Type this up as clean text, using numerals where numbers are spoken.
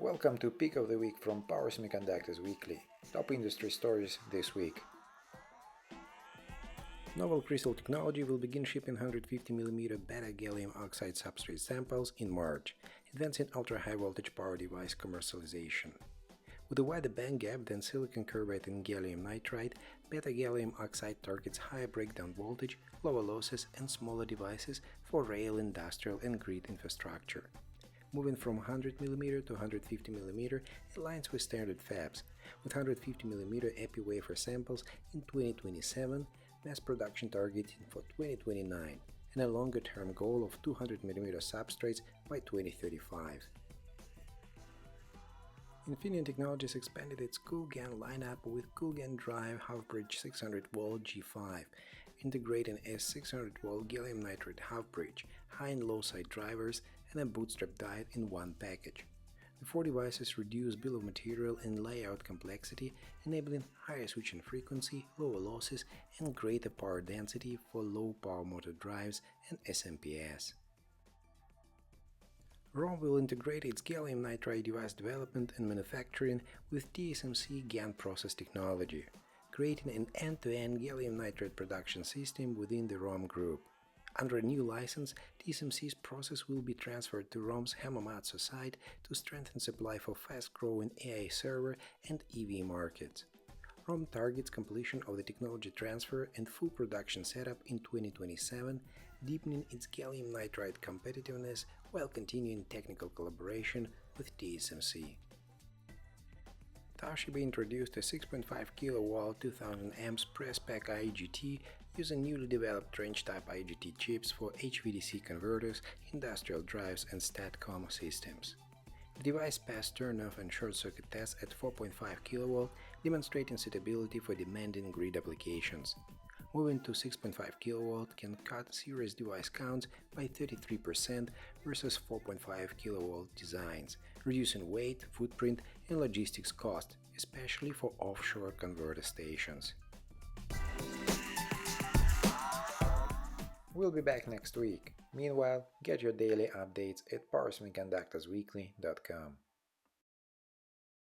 Welcome to Pick of the Week from Power Semiconductors Weekly. Top industry stories this week. Novel crystal technology will begin shipping 150mm beta gallium oxide substrate samples in March, advancing ultra-high voltage power device commercialization. With a wider band gap than silicon carbide and gallium nitride, beta gallium oxide targets higher breakdown voltage, lower losses, and smaller devices for rail, industrial, and grid infrastructure. Moving from 100mm to 150mm aligns with standard fabs, with 150mm epi wafer samples in 2027, mass production targeted for 2029, and a longer-term goal of 200mm substrates by 2035. Infineon Technologies expanded its cool-GaN lineup with cool-GaN drive half-bridge 600V G5, integrating a 600V gallium nitride half-bridge, high and low-side drivers, and a bootstrap diode in one package. The four devices reduce bill of material and layout complexity, enabling higher switching frequency, lower losses, and greater power density for low-power motor drives and SMPS. ROHM will integrate its gallium nitride device development and manufacturing with TSMC GaN process technology, creating an end-to-end gallium nitride production system within the ROHM group. Under a new license, TSMC's process will be transferred to ROHM's Hamamatsu site to strengthen supply for fast-growing AI server and EV markets. ROHM targets completion of the technology transfer and full production setup in 2027, deepening its gallium nitride competitiveness while continuing technical collaboration with TSMC. Toshiba introduced a 6.5 kW 2000 amps press-pack IGT using newly developed trench-type IGT chips for HVDC converters, industrial drives, and STATCOM systems. The device passed turn-off and short-circuit tests at 4.5 kV, demonstrating suitability for demanding grid applications. Moving to 6.5 kV can cut series device counts by 33% versus 4.5 kV designs, reducing weight, footprint, and logistics cost, especially for offshore converter stations. We'll be back next week. Meanwhile, get your daily updates at powersemiconductorsweekly.com.